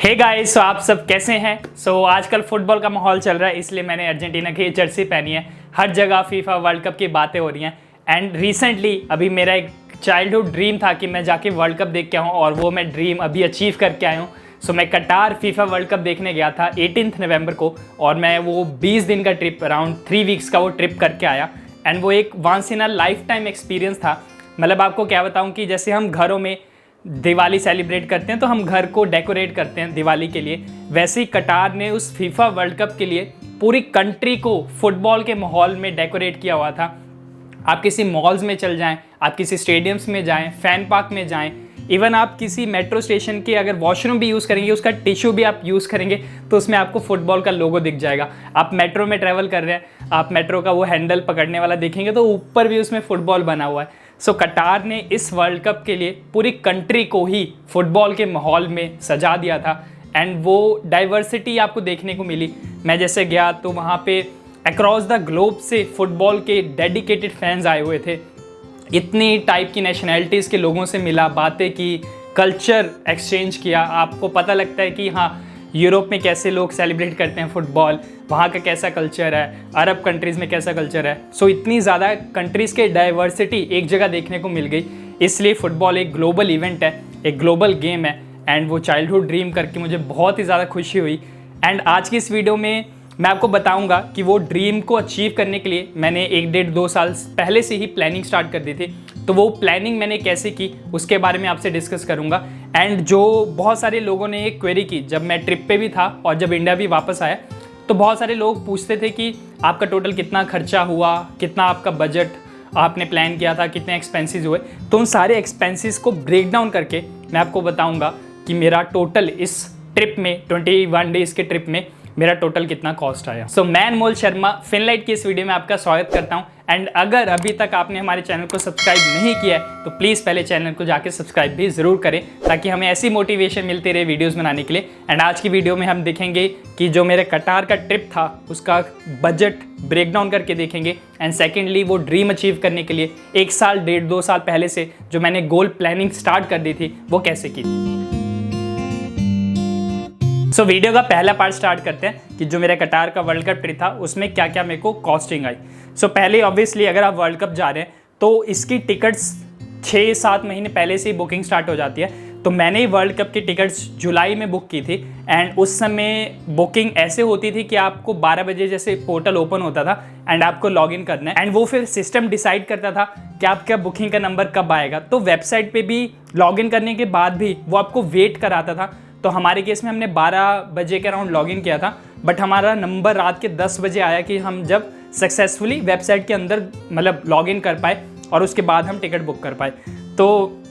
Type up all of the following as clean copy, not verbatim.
Hey guys, आप सब कैसे हैं। आजकल फुटबॉल का माहौल चल रहा है, इसलिए मैंने अर्जेंटीना की जर्सी पहनी है। हर जगह फीफा वर्ल्ड कप की बातें हो रही हैं एंड रिसेंटली अभी मेरा एक चाइल्डहुड ड्रीम था कि मैं जाके वर्ल्ड कप देख के आऊँ और वो मैं ड्रीम अभी अचीव करके आया हूँ। मैं कटार फीफा वर्ल्ड कप देखने गया था 18 नवंबर को और मैं वो 20 दिन का ट्रिप, अराउंड 3 वीक्स का वो ट्रिप करके आया एंड वो एक once in a lifetime experience था। मतलब आपको क्या बताऊँ कि जैसे हम घरों में दिवाली सेलिब्रेट करते हैं तो हम घर को डेकोरेट करते हैं दिवाली के लिए, वैसे ही कटार ने उस फीफा वर्ल्ड कप के लिए पूरी कंट्री को फुटबॉल के माहौल में डेकोरेट किया हुआ था। आप किसी मॉल्स में चल जाएं, आप किसी स्टेडियम्स में जाएं, फैन पार्क में जाएं, इवन आप किसी मेट्रो स्टेशन के अगर वॉशरूम भी यूज़ करेंगे, उसका टिश्यू भी आप यूज़ करेंगे तो उसमें आपको फुटबॉल का लोगो दिख जाएगा। आप मेट्रो में ट्रैवल कर रहे हैं, आप मेट्रो का वो हैंडल पकड़ने वाला देखेंगे तो ऊपर भी उसमें फुटबॉल बना हुआ है। कटार ने इस वर्ल्ड कप के लिए पूरी कंट्री को ही फुटबॉल के माहौल में सजा दिया था एंड वो डाइवर्सिटी आपको देखने को मिली। मैं जैसे गया तो वहाँ पे अक्रॉस द ग्लोब से फुटबॉल के डेडिकेटेड फैंस आए हुए थे। इतनी टाइप की नेशनैलिटीज़ के लोगों से मिला, बातें की, कल्चर एक्सचेंज किया। आपको पता लगता है कि हाँ, यूरोप में कैसे लोग सेलिब्रेट करते हैं फुटबॉल, वहाँ का कैसा कल्चर है, अरब कंट्रीज़ में कैसा कल्चर है। इतनी ज़्यादा कंट्रीज़ के डाइवर्सिटी एक जगह देखने को मिल गई। इसलिए फ़ुटबॉल एक ग्लोबल इवेंट है, एक ग्लोबल गेम है एंड वो चाइल्डहुड ड्रीम करके मुझे बहुत ही ज़्यादा खुशी हुई। एंड आज की इस वीडियो में मैं आपको बताऊंगा कि वो ड्रीम को अचीव करने के लिए मैंने 1-1.5-2 साल पहले से ही प्लानिंग स्टार्ट कर दी थी। तो वो प्लानिंग मैंने कैसे की उसके बारे में आपसे डिस्कस करूंगा। एंड जो बहुत सारे लोगों ने एक क्वेरी की, जब मैं ट्रिप पे भी था और जब इंडिया भी वापस आया तो बहुत सारे लोग पूछते थे कि आपका टोटल कितना खर्चा हुआ, कितना आपका बजट आपने प्लान किया था, कितने एक्सपेंसेस हुए। तो उन सारे एक्सपेंसेस को ब्रेक डाउन करके मैं आपको बताऊँगा कि मेरा टोटल इस ट्रिप में 21 डेज़ के ट्रिप में मेरा टोटल कितना कॉस्ट आया। मैं अनमोल शर्मा फिनलाइट की इस वीडियो में आपका स्वागत करता हूं एंड अगर अभी तक आपने हमारे चैनल को सब्सक्राइब नहीं किया है तो प्लीज़ पहले चैनल को जाके सब्सक्राइब भी ज़रूर करें ताकि हमें ऐसी मोटिवेशन मिलती रहे वीडियोस बनाने के लिए। एंड आज की वीडियो में हम देखेंगे कि जो मेरे कटार का ट्रिप था उसका बजट ब्रेक डाउन करके देखेंगे एंड सेकेंडली वो ड्रीम अचीव करने के लिए 1 साल 1.5-2 साल पहले से जो मैंने गोल प्लानिंग स्टार्ट कर दी थी वो कैसे की। वीडियो का पहला पार्ट स्टार्ट करते हैं कि जो मेरा कटार का वर्ल्ड कप ट्रिप था उसमें क्या क्या मेरे को कॉस्टिंग आई। पहले ऑब्वियसली अगर आप वर्ल्ड कप जा रहे हैं तो इसकी टिकट्स 6-7 महीने पहले से ही बुकिंग स्टार्ट हो जाती है। तो मैंने वर्ल्ड कप की टिकट्स जुलाई में बुक की थी एंड उस समय बुकिंग ऐसे होती थी कि आपको 12 बजे जैसे पोर्टल ओपन होता था एंड आपको लॉगिन करना है एंड वो फिर सिस्टम डिसाइड करता था कि आपका बुकिंग का नंबर कब आएगा। तो वेबसाइट पे भी लॉगिन करने के बाद भी वो आपको वेट कराता था। तो हमारे केस में हमने 12 बजे के अराउंड लॉगिन किया था बट हमारा नंबर रात के 10 बजे आया कि हम जब सक्सेसफुली वेबसाइट के अंदर मतलब लॉगिन कर पाए और उसके बाद हम टिकट बुक कर पाए। तो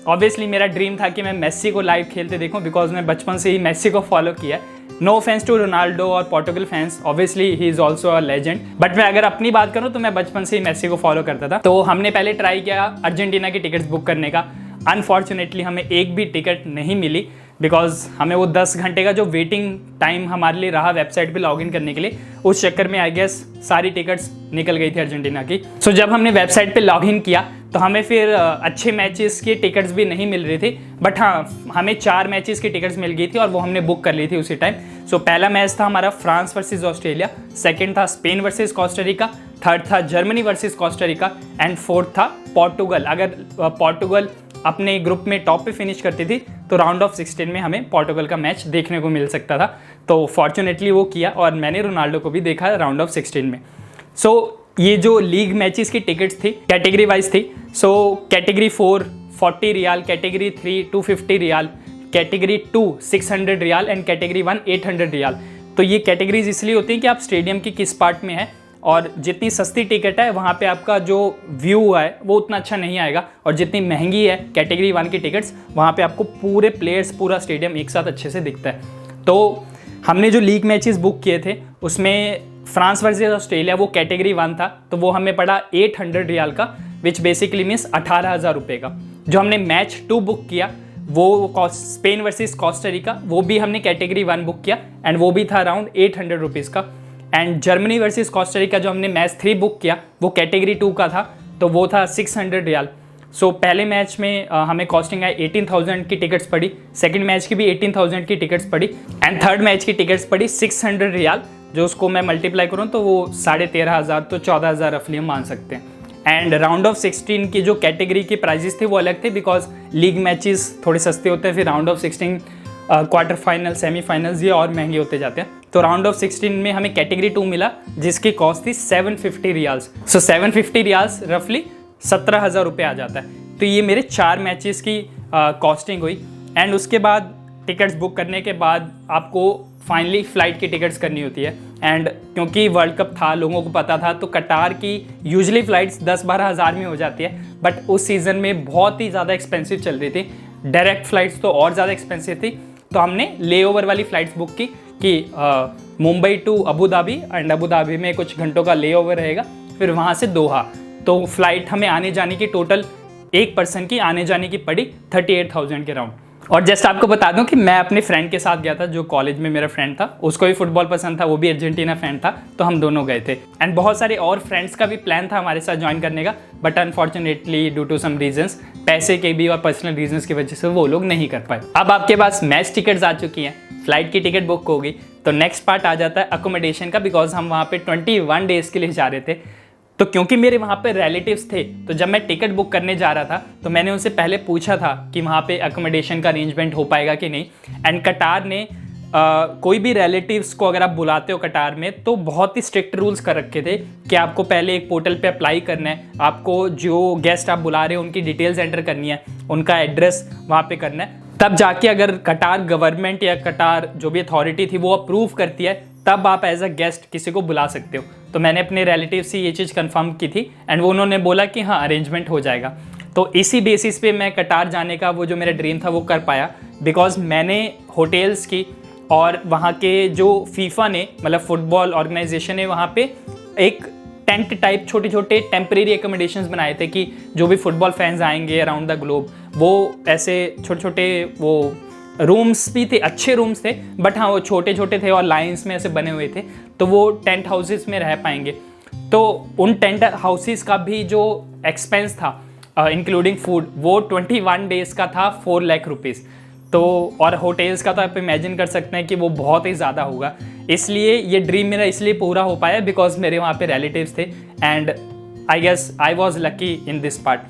ऑब्वियसली मेरा ड्रीम था कि मैं मेसी को लाइव खेलते देखूं बिकॉज मैं बचपन से ही मेसी को फॉलो किया है। नो ऑफेंस टू रोनाल्डो और Portugal fans, obviously he is also a legend, but मैं अगर अपनी बात करूं तो मैं बचपन से ही मेसी को फॉलो करता था। तो हमने पहले ट्राई किया अर्जेंटीना की टिकट्स बुक करने का। अनफॉर्चुनेटली हमें एक भी टिकट नहीं मिली बिकॉज हमें वो 10 घंटे का जो वेटिंग टाइम हमारे लिए रहा वेबसाइट पे लॉगिन करने के लिए, उस चक्कर में आई गेस सारी टिकट्स निकल गई थी अर्जेंटीना की। जब हमने वेबसाइट पे लॉगिन किया तो हमें फिर अच्छे मैचेस की टिकट्स भी नहीं मिल रही थी बट हाँ, हमें 4 मैचेस की टिकट्स मिल गई थी और वो हमने बुक कर ली थी उसी टाइम। पहला मैच था हमारा फ्रांस वर्सेस ऑस्ट्रेलिया, सेकेंड था स्पेन वर्सेस कोस्टारिका, थर्ड था Germany versus Costa Rica and fourth था पोर्टुगल। अगर पोर्टुगल अपने ग्रुप में टॉप पे फिनिश करती थी तो राउंड ऑफ 16 में हमें पोर्टुगल का मैच देखने को मिल सकता था। तो फॉर्चुनेटली वो किया और मैंने रोनाल्डो को भी देखा राउंड ऑफ 16 में। ये जो लीग मैचेस की टिकट्स थी कैटेगरी वाइज थी। Category 4 40 riyal, category 3 250 riyal, category 2 600 riyal and category 1 800 riyal. तो ये कैटेगरीज इसलिए होती हैं कि आप स्टेडियम की किस पार्ट में है और जितनी सस्ती टिकट है वहाँ पे आपका जो व्यू है वो उतना अच्छा नहीं आएगा और जितनी महंगी है कैटेगरी 1 की टिकट्स वहाँ पे आपको पूरे प्लेयर्स, पूरा स्टेडियम एक साथ अच्छे से दिखता है। तो हमने जो लीग मैचेस बुक किए थे उसमें फ्रांस वर्सेस ऑस्ट्रेलिया वो कैटेगरी 1 था तो वो हमें पड़ा 800 रियाल का, विच बेसिकली मीन्स 18,000 रुपये का। जो हमने मैच 2 बुक किया वो स्पेन वर्सेस कोस्टारिका, वो भी हमने कैटेगरी 1 बुक किया एंड वो भी था अराउंड 800 रुपीज़ का। एंड जर्मनी वर्सेस कोस्टारिका जो हमने मैच 3 बुक किया वो कैटेगरी 2 का था तो वो था 600 रियाल। सो पहले मैच में हमें कॉस्टिंग आई 18,000 की टिकट्स पड़ी, सेकंड मैच की भी 18,000 की टिकट्स पड़ी एंड थर्ड मैच की टिकट्स पड़ी 600 रियाल, जो उसको मैं मल्टीप्लाई करूँ तो वो 13,500 तो 14,000 रफली हम मान सकते हैं। एंड राउंड ऑफ 16 की जो कैटेगरी के प्राइजेस थे वो अलग थे, बिकॉज लीग मैचेस थोड़े सस्ते होते हैं, फिर round of 16 quarter final, semifinals ये और महंगे होते जाते हैं। तो राउंड ऑफ 16 में हमें कैटेगरी 2 मिला जिसकी कॉस्ट थी 750 रियाल्स। सो 750 रियाल्स रफली 17,000 रुपये आ जाता है। तो ये मेरे 4 मैचेस की कॉस्टिंग हुई। एंड उसके बाद टिकट्स बुक करने के बाद आपको फाइनली फ़्लाइट की टिकट्स करनी होती है। एंड क्योंकि वर्ल्ड कप था, लोगों को पता था, तो कटार की यूजुअली फ़्लाइट्स 10-12 हज़ार में हो जाती है, बट उस सीज़न में बहुत ही ज़्यादा एक्सपेंसिव चल रही थी। डायरेक्ट फ़्लाइट्स तो और ज़्यादा एक्सपेंसिव थी, तो हमने लेओवर वाली फ़्लाइट्स बुक की कि Mumbai to Abu Dhabi, and Abu Dhabi में कुछ घंटों का लेओवर रहेगा, फिर वहाँ से दोहा। तो फ़्लाइट हमें आने जाने की टोटल एक पर्सन की आने जाने की पड़ी 38,000 के राउंड। और जस्ट आपको बता दूं कि मैं अपने फ्रेंड के साथ गया था, जो कॉलेज में मेरा फ्रेंड था, उसको भी फुटबॉल पसंद था, वो भी अर्जेंटीना फैन था, तो हम दोनों गए थे। एंड बहुत सारे और फ्रेंड्स का भी प्लान था हमारे साथ ज्वाइन करने का, but unfortunately due to some reasons, पैसे के भी और पर्सनल रीजंस की वजह से वो लोग नहीं कर पाए। अब आपके पास मैच टिकट्स आ चुकी हैं, फ्लाइट की टिकट बुक होगी, तो नेक्स्ट पार्ट आ जाता है अकोमोडेशन का, बिकॉज हम वहाँ पे 21 डेज के लिए जा रहे थे। तो क्योंकि मेरे वहाँ पे रिलेटिव्स थे, तो जब मैं टिकट बुक करने जा रहा था तो मैंने उनसे पहले पूछा था कि वहाँ पे अकोमोडेशन का अरेंजमेंट हो पाएगा कि नहीं। एंड कटार ने कोई भी रिलेटिव्स को अगर आप बुलाते हो कटार में, तो बहुत ही स्ट्रिक्ट रूल्स कर रखे थे कि आपको पहले एक पोर्टल पे अप्लाई करना है, आपको जो गेस्ट आप बुला रहे हो उनकी डिटेल्स एंटर करनी है, उनका एड्रेस वहाँ पे करना है, तब जाके अगर कटार गवर्नमेंट या कटार जो भी अथॉरिटी थी वो अप्रूव करती है, तब आप एज अ गेस्ट किसी को बुला सकते हो। तो मैंने अपने रिलेटिव से ये चीज़ कंफर्म की थी एंड वो उन्होंने बोला कि हाँ अरेंजमेंट हो जाएगा। तो इसी बेसिस पे मैं कटार जाने का वो जो मेरा ड्रीम था वो कर पाया, बिकॉज मैंने होटल्स की और वहाँ के जो फीफा ने, मतलब फुटबॉल ऑर्गेनाइजेशन ने, वहाँ पे एक टेंट टाइप छोटे छोटे टेम्परेरी एकोमोडेशंस बनाए थे कि जो भी फुटबॉल फैंस आएंगे अराउंड द ग्लोब, वो ऐसे छोटे छोटे वो रूम्स भी थे, अच्छे रूम्स थे, बट हाँ वो छोटे छोटे थे और लाइंस में ऐसे बने हुए थे, तो वो टेंट हाउसेस में रह पाएंगे। तो उन टेंट हाउसेस का भी जो एक्सपेंस था इंक्लूडिंग फूड, वो 21 डेज़ का था 4 लाख रुपीज़। तो और होटल्स का तो आप इमेजिन कर सकते हैं कि वो बहुत ही ज़्यादा होगा। इसलिए ये ड्रीम मेरा इसलिए पूरा हो पाया बिकॉज मेरे वहाँ पे रिलेटिव्स थे and I guess I was lucky in this part.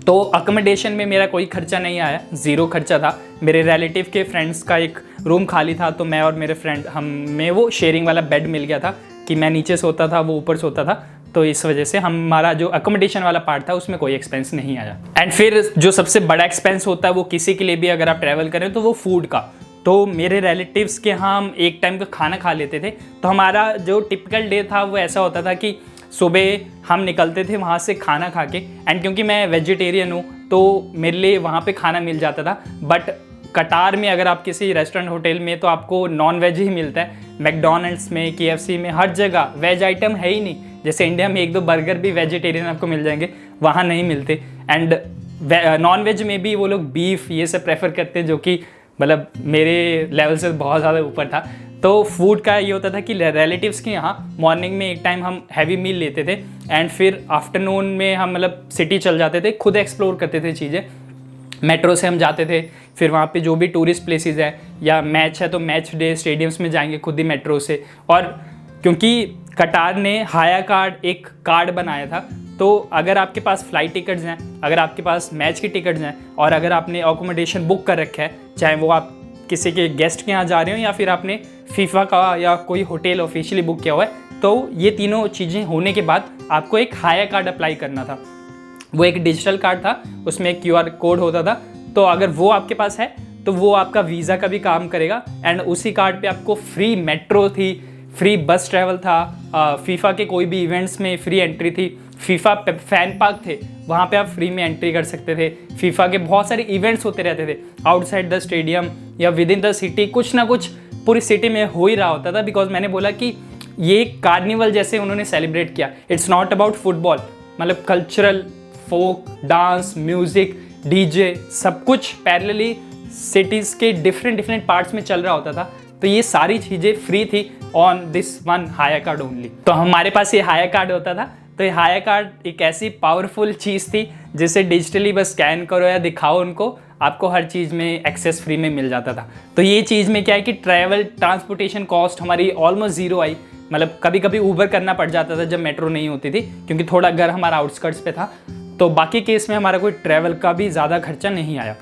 तो अकोमोडेशन में मेरा कोई खर्चा नहीं आया, ज़ीरो खर्चा था। मेरे रिलेटिव के फ्रेंड्स का एक रूम खाली था, तो मैं और मेरे फ्रेंड हमें वो शेयरिंग वाला बेड मिल गया था कि मैं नीचे सोता था, वो ऊपर सोता था, तो इस वजह से हमारा जो अकोमोडेशन वाला पार्ट था उसमें कोई एक्सपेंस नहीं आया। एंड फिर जो सबसे बड़ा एक्सपेंस होता है वो किसी के लिए भी अगर आप ट्रैवल करें तो वो फूड का। तो मेरे रिलेटिव्स के यहाँ हम एक टाइम का खाना खा लेते थे, तो हमारा जो टिपिकल डे था वो ऐसा होता था कि सुबह हम निकलते थे वहाँ से खाना खा के, एंड क्योंकि मैं वेजिटेरियन हूँ तो मेरे लिए वहाँ पे खाना मिल जाता था। बट कटार में अगर आप किसी रेस्टोरेंट होटल में, तो आपको नॉन वेज ही मिलता है। मैकडोनल्ड्स में, KFC में, हर जगह वेज आइटम है ही नहीं। जैसे इंडिया में 1-2 बर्गर भी वेजिटेरियन आपको मिल जाएंगे, वहाँ नहीं मिलते। एंड नॉन वेज में भी वो लोग बीफ ये सब प्रेफर करते हैं, जो कि मतलब मेरे लेवल से बहुत ज़्यादा ऊपर था। तो फूड का ये होता था कि रिलेटिव्स के यहाँ मॉर्निंग में एक टाइम हम हैवी मील लेते थे एंड फिर आफ्टरनून में हम मतलब सिटी चल जाते थे, खुद एक्सप्लोर करते थे चीज़ें। मेट्रो से हम जाते थे, फिर वहाँ पे जो भी टूरिस्ट प्लेसेस है या मैच है तो मैच डे स्टेडियम्स में जाएंगे खुद ही मेट्रो से। और क्योंकि कटार ने हाया कार्ड एक कार्ड बनाया था, तो अगर आपके पास फ़्लाइट टिकट्स हैं, अगर आपके पास मैच की टिकट्स हैं और अगर आपने अकोमोडेशन बुक कर रखा है, चाहे वो आप किसी के गेस्ट के यहाँ जा रहे हो या फिर आपने फीफा का या कोई होटल ऑफिशियली बुक किया हुआ है, तो ये तीनों चीज़ें होने के बाद आपको एक हाया कार्ड अप्लाई करना था। वो एक डिजिटल कार्ड था, उसमें एक QR कोड होता था, तो अगर वो आपके पास है तो वो आपका वीज़ा का भी काम करेगा। एंड उसी कार्ड पे आपको फ्री मेट्रो थी, फ्री बस ट्रैवल था, फीफा के कोई भी इवेंट्स में फ्री एंट्री थी, फीफा फैन पार्क थे वहाँ पे आप फ्री में एंट्री कर सकते थे, फीफा के बहुत सारे इवेंट्स होते रहते थे आउटसाइड द स्टेडियम या विद इन द सिटी, कुछ ना कुछ पूरी सिटी में हो ही रहा होता था। बिकॉज मैंने बोला कि ये कार्निवल जैसे उन्होंने सेलिब्रेट किया। इट्स नॉट अबाउट फुटबॉल, मतलब कल्चरल, फोक, डांस, म्यूज़िक, DJ सब कुछ पैरेलली सिटीज़ के डिफरेंट पार्ट्स में चल रहा होता था। तो ये सारी चीज़ें फ्री थी ऑन दिस वन हाया कार्ड ओनली। तो हमारे पास ये हाया कार्ड होता था, तो ये हाया कार्ड एक ऐसी पावरफुल चीज़ थी जिसे डिजिटली बस स्कैन करो या दिखाओ उनको, आपको हर चीज़ में एक्सेस फ्री में मिल जाता था। तो ये चीज़ में क्या है कि ट्रैवल ट्रांसपोर्टेशन कॉस्ट हमारी ऑलमोस्ट ज़ीरो आई। मतलब कभी कभी ऊबर करना पड़ जाता था जब मेट्रो नहीं होती थी, क्योंकि थोड़ा घर हमारा आउटस्कर्ट्स पे था। तो बाकी केस में हमारा कोई ट्रैवल का भी ज़्यादा खर्चा नहीं आया।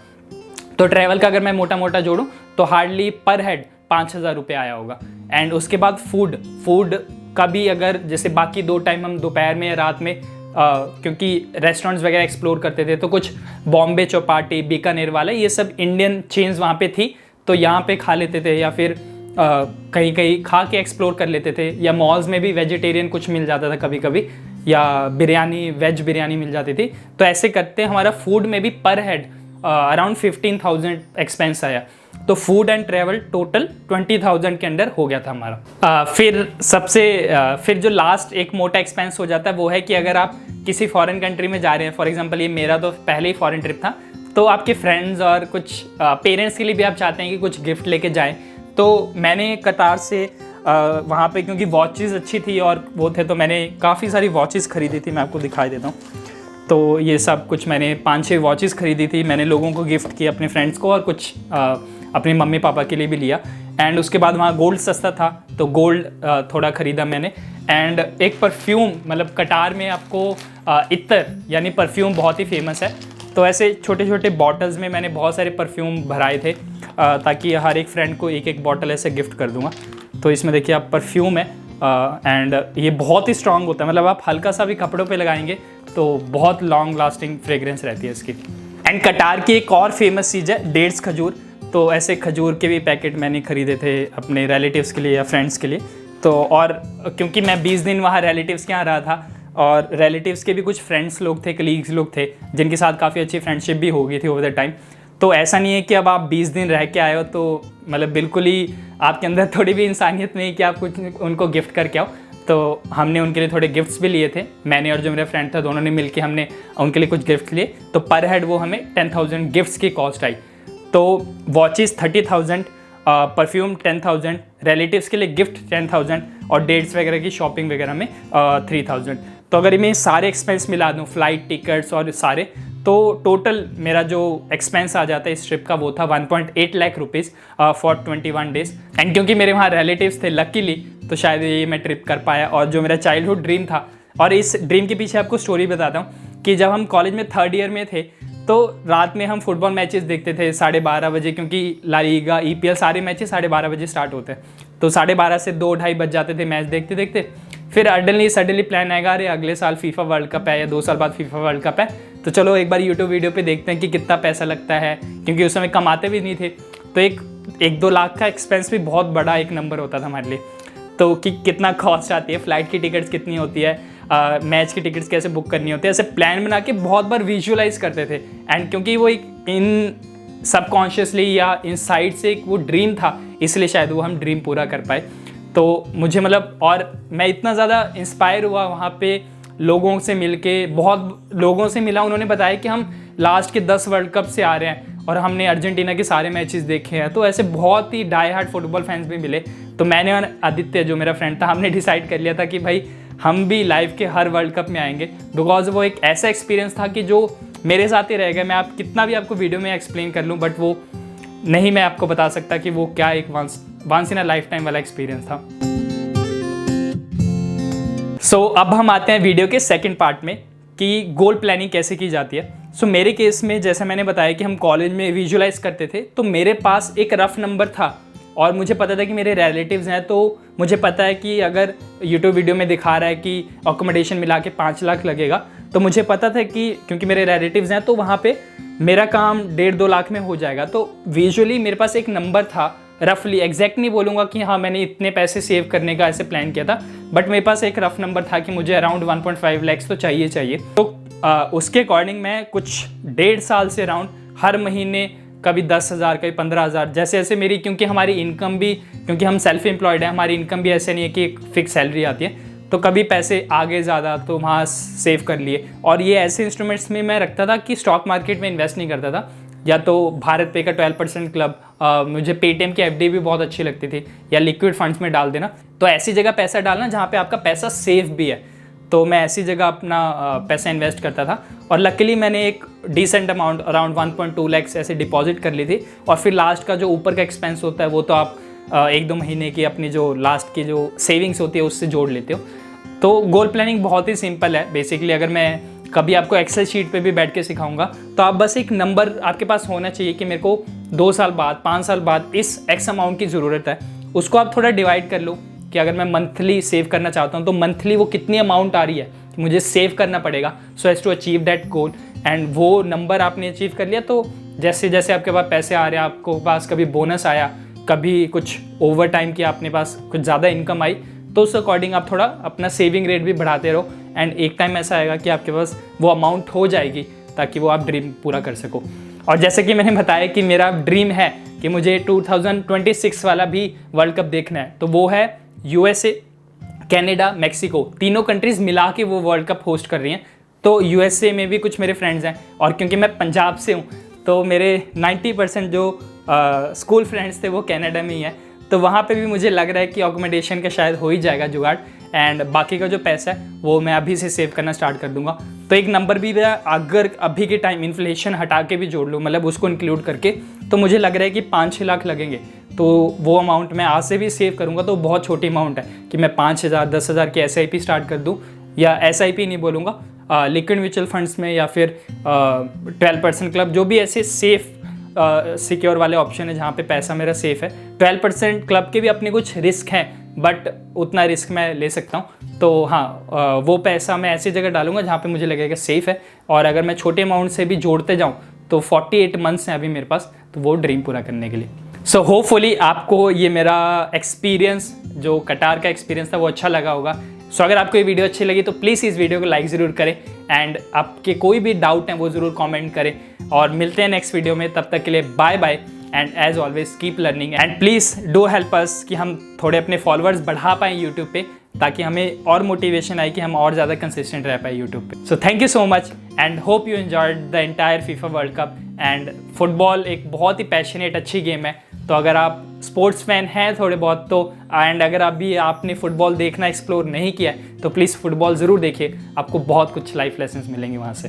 तो ट्रैवल का अगर मैं मोटा मोटा जोड़ूँ तो हार्डली पर हेड 5,000 रुपये आया होगा। एंड उसके बाद फूड का भी, अगर जैसे बाकी 2 टाइम हम दोपहर में या रात में क्योंकि रेस्टोरेंट्स वगैरह एक्सप्लोर करते थे, तो कुछ बॉम्बे चौपाटी, बीकानेर वाला, ये सब इंडियन चेन्स वहाँ पे थी, तो यहाँ पे खा लेते थे या फिर कहीं कहीं खा के एक्सप्लोर कर लेते थे। या मॉल्स में भी वेजिटेरियन कुछ मिल जाता था कभी कभी, या बिरयानी, वेज बिरयानी मिल जाती थी। तो ऐसे करते हमारा फूड में भी पर हेड अराउंड 15,000 एक्सपेंस आया। तो फूड एंड ट्रैवल टोटल 20,000 के अंडर हो गया था हमारा। फिर जो लास्ट एक मोटा एक्सपेंस हो जाता है वो है कि अगर आप किसी फॉरेन कंट्री में जा रहे हैं, फॉर एग्जांपल ये मेरा तो पहले ही फॉरेन ट्रिप था, तो आपके फ्रेंड्स और कुछ पेरेंट्स के लिए भी आप चाहते हैं कि कुछ गिफ्ट लेके जाएं। तो मैंने कतार से वहाँ पे, क्योंकि वॉचेस अच्छी थी और वो थे, तो मैंने काफ़ी सारी वॉचेस खरीदी थी। मैं आपको दिखाई देता हूँ। तो ये सब कुछ मैंने 5-6 वॉचेस खरीदी थी, मैंने लोगों को गिफ्ट किया, अपने फ्रेंड्स को, और कुछ अपने मम्मी पापा के लिए भी लिया। एंड उसके बाद वहाँ गोल्ड सस्ता था तो गोल्ड थोड़ा ख़रीदा मैंने। एंड एक परफ्यूम, मतलब कटार में आपको इत्तर यानी परफ्यूम बहुत ही फेमस है, तो ऐसे छोटे छोटे बॉटल्स में मैंने बहुत सारे परफ्यूम भराए थे ताकि हर एक फ्रेंड को एक एक बॉटल ऐसे गिफ्ट कर दूँगा। तो इसमें देखिए आप परफ्यूम है एंड ये बहुत ही स्ट्रांग होता है, मतलब आप हल्का सा भी कपड़ों पे लगाएंगे तो बहुत लॉन्ग लास्टिंग फ्रेग्रेंस रहती है इसकी। एंड कटार की एक और फेमस चीज़ है डेट्स, खजूर। तो ऐसे खजूर के भी पैकेट मैंने खरीदे थे अपने रिलेटिव्स के लिए या फ्रेंड्स के लिए। तो और क्योंकि मैं 20 दिन वहाँ रिलेटिव्स के यहाँ रहा था, और रिलेटिव्स के भी कुछ फ्रेंड्स लोग थे, कलीग्स लोग थे, जिनके साथ काफ़ी अच्छी फ्रेंडशिप भी हो गई थी ओवर द टाइम। तो ऐसा नहीं है कि अब आप 20 दिन रह के आए हो तो मतलब बिल्कुल ही आपके अंदर थोड़ी भी इंसानियत नहीं कि आप कुछ उनको गिफ्ट करके आओ। तो हमने उनके लिए थोड़े गिफ्ट्स भी लिए थे, मैंने और जो मेरा फ्रेंड था दोनों ने मिलके हमने उनके लिए कुछ गिफ्ट लिए। तो पर हेड वो हमें 10,000 गिफ्ट्स की कॉस्ट आई। तो वॉचेस 30,000, परफ्यूम 10,000, रिलेटिव्स के लिए गिफ्ट 10,000 और डेट्स वगैरह की शॉपिंग वगैरह में 3,000। तो अगर मैं सारे एक्सपेंस मिला दूँ, फ्लाइट टिकट्स और सारे, तो टोटल मेरा जो एक्सपेंस आ जाता है इस ट्रिप का वो था 1.8 lakh rupees for 21 days. And क्योंकि मेरे वहाँ रिलेटिव्स थे लकीली, तो शायद ये मैं ट्रिप कर पाया। और जो मेरा चाइल्डहुड ड्रीम था, और इस ड्रीम के पीछे आपको स्टोरी बताता हूँ कि जब हम कॉलेज में 3rd ईयर में थे तो रात में हम फुटबॉल मैचेस देखते थे 12:30 बजे, क्योंकि ला लीगा, EPL सारे मैचेस 12:30 बजे स्टार्ट होते हैं। तो 12:30 से 2-2:30 बज जाते थे मैच देखते देखते। फिर सडनली प्लान आएगा, अरे अगले साल फीफा वर्ल्ड कप है या 2 साल बाद फीफा वर्ल्ड कप है, तो चलो एक बार यूट्यूब वीडियो पे देखते हैं कि कितना पैसा लगता है, क्योंकि उस समय कमाते भी नहीं थे। तो 1-2 लाख का एक्सपेंस भी बहुत बड़ा एक नंबर होता था हमारे लिए। तो कि कितना कॉस्ट आती है, फ्लाइट की टिकट्स कितनी होती है, मैच की टिकट्स कैसे बुक करनी होती है, ऐसे प्लान बना के बहुत बार विजुअलाइज करते थे। एंड क्योंकि वो एक इन सबकॉन्शियसली या इनसाइड से एक वो ड्रीम था, इसलिए शायद वो हम ड्रीम पूरा कर पाए। तो मुझे मतलब, और मैं इतना ज़्यादा इंस्पायर हुआ वहाँ पे लोगों से मिलके, बहुत लोगों से मिला, उन्होंने बताया कि हम लास्ट के 10 वर्ल्ड कप से आ रहे हैं और हमने अर्जेंटीना के सारे मैचेस देखे हैं। तो ऐसे बहुत ही डाई हार्ड फुटबॉल फैंस भी मिले। तो मैंने और आदित्य जो मेरा फ्रेंड था, हमने डिसाइड कर लिया था कि भाई हम भी लाइव के हर वर्ल्ड कप में आएंगे, बिकॉज वो एक ऐसा एक्सपीरियंस था कि जो मेरे साथ ही रह गया। मैं आप कितना भी आपको वीडियो में एक्सप्लेन कर लूँ, बट वो नहीं मैं आपको बता सकता कि वो क्या एक once in a lifetime वाला एक्सपीरियंस था। सो अब हम आते हैं वीडियो के सेकंड पार्ट में कि गोल प्लानिंग कैसे की जाती है। सो मेरे केस में जैसे मैंने बताया कि हम कॉलेज में विजुअलाइज करते थे, तो मेरे पास एक रफ नंबर था और मुझे पता था कि मेरे रिलेटिव्स हैं, तो मुझे पता है कि अगर यूट्यूब वीडियो में दिखा रहा है कि अकोमोडेशन मिला के 5 लाख लगेगा, तो मुझे पता था कि क्योंकि मेरे रिलेटिव्स हैं तो वहाँ पे मेरा काम 1.5-2 लाख में हो जाएगा। तो विजुअली मेरे पास एक नंबर था, रफली, एग्जैक्ट नहीं बोलूँगा कि हाँ मैंने इतने पैसे सेव करने का ऐसे प्लान किया था, बट मेरे पास एक रफ नंबर था कि मुझे अराउंड 1.5 लाख तो चाहिए। तो उसके अकॉर्डिंग मैं कुछ 1.5 साल से अराउंड हर महीने कभी 10,000 कभी 15,000, जैसे जैसे मेरी, क्योंकि हमारी इनकम भी, क्योंकि हम सेल्फ एम्प्लॉयड है, हमारी इनकम भी ऐसे नहीं है कि एक फिक्स सैलरी आती है, तो कभी पैसे आगे ज़्यादा तो वहाँ सेव कर लिए। और ये ऐसे इंस्ट्रूमेंट्स में मैं रखता था कि स्टॉक मार्केट में इन्वेस्ट नहीं करता था, या तो भारत पे का 12% क्लब, मुझे पेटीएम की FD भी बहुत अच्छी लगती थी, या लिक्विड फंड्स में डाल देना। तो ऐसी जगह पैसा डालना जहाँ पे आपका पैसा सेफ भी है। तो मैं ऐसी जगह अपना पैसा इन्वेस्ट करता था। और लकीली मैंने एक डिसेंट अमाउंट अराउंड 1.2 लाख ऐसे डिपॉजिट कर ली थी। और फिर लास्ट का जो ऊपर का एक्सपेंस होता है वो तो आप 1-2 महीने की अपनी जो लास्ट की जो सेविंग्स होती है उससे जोड़ लेते हो। तो गोल प्लानिंग बहुत ही सिंपल है बेसिकली। अगर मैं कभी आपको एक्सेल शीट पे भी बैठ के सिखाऊंगा तो आप बस एक नंबर आपके पास होना चाहिए कि मेरे को 2 साल बाद 5 साल बाद इस एक्स अमाउंट की ज़रूरत है। उसको आप थोड़ा डिवाइड कर लो कि अगर मैं मंथली सेव करना चाहता हूँ तो मंथली वो कितनी अमाउंट आ रही है कि मुझे सेव करना पड़ेगा so as to achieve that goal. And वो नंबर आपने अचीव कर लिया तो जैसे जैसे आपके पास पैसे आ रहे हैं, आपको पास कभी बोनस आया, कभी कुछ ओवर टाइम की आपने पास कुछ ज़्यादा इनकम आई, तो उस अकॉर्डिंग आप थोड़ा अपना सेविंग रेट भी बढ़ाते रहो। एंड एक टाइम ऐसा आएगा कि आपके पास वो अमाउंट हो जाएगी ताकि वो आप ड्रीम पूरा कर सको। और जैसे कि मैंने बताया कि मेरा ड्रीम है कि मुझे 2026 वाला भी वर्ल्ड कप देखना है, तो वो है USA, कनाडा, मैक्सिको, तीनों कंट्रीज़ मिला के वो वर्ल्ड कप होस्ट कर रही हैं। तो USA में भी कुछ मेरे फ्रेंड्स हैं और क्योंकि मैं पंजाब से हूँ तो मेरे 90% जो स्कूल फ्रेंड्स थे वो कनाडा में ही हैं। तो वहाँ पे भी मुझे लग रहा है कि अकोमोडेशन का शायद हो ही जाएगा जुगाड़। एंड बाकी का जो पैसा है वो मैं अभी से सेव करना स्टार्ट कर दूंगा। तो एक नंबर भी है, अगर अभी के टाइम इन्फ्लेशन हटा के भी जोड़ लूँ, मतलब उसको इंक्लूड करके, तो मुझे लग रहा है कि 5-6 लाख लगेंगे। तो वो अमाउंट मैं आज से भी सेव करूँगा तो बहुत छोटी अमाउंट है कि मैं 5,000 10,000 की SIP स्टार्ट कर दूँ, या SIP नहीं बोलूँगा, लिक्विड म्यूचुअल फंड्स में, या फिर 12% क्लब, जो भी ऐसे सेफ सिक्योर वाले ऑप्शन है जहाँ पे पैसा मेरा सेफ है। 12% क्लब के भी अपने कुछ रिस्क हैं बट उतना रिस्क मैं ले सकता हूँ। तो हाँ, वो पैसा मैं ऐसी जगह डालूंगा जहाँ पे मुझे लगेगा सेफ़ है। और अगर मैं छोटे अमाउंट से भी जोड़ते जाऊँ तो 48 मंथ्स हैं अभी मेरे पास, तो वो ड्रीम पूरा करने के लिए। सो होपफुली आपको ये मेरा एक्सपीरियंस, जो कटार का एक्सपीरियंस था, वो अच्छा लगा होगा। सो अगर आपको ये वीडियो अच्छी लगी तो प्लीज़ इस वीडियो को लाइक ज़रूर करें एंड आपके कोई भी डाउट हैं वो ज़रूर कमेंट करें। और मिलते हैं नेक्स्ट वीडियो में, तब तक के लिए bye bye and as always keep learning and please do help us कि हम थोड़े अपने फॉलोअर्स बढ़ा पाएँ यूट्यूब पे, ताकि हमें और मोटिवेशन आए कि हम और ज़्यादा कंसिस्टेंट रह पाए यूट्यूब पे। So thank you so much and hope you enjoyed the entire FIFA world cup. And football एक बहुत ही पैशनेट अच्छी गेम है, तो अगर आप स्पोर्ट्स फैन हैं थोड़े बहुत तो, एंड अगर अभी आपने फुटबॉल देखना एक्सप्लोर नहीं किया है तो प्लीज़ फुटबॉल ज़रूर देखिए, आपको बहुत कुछ लाइफ लेसन्स मिलेंगे वहाँ से।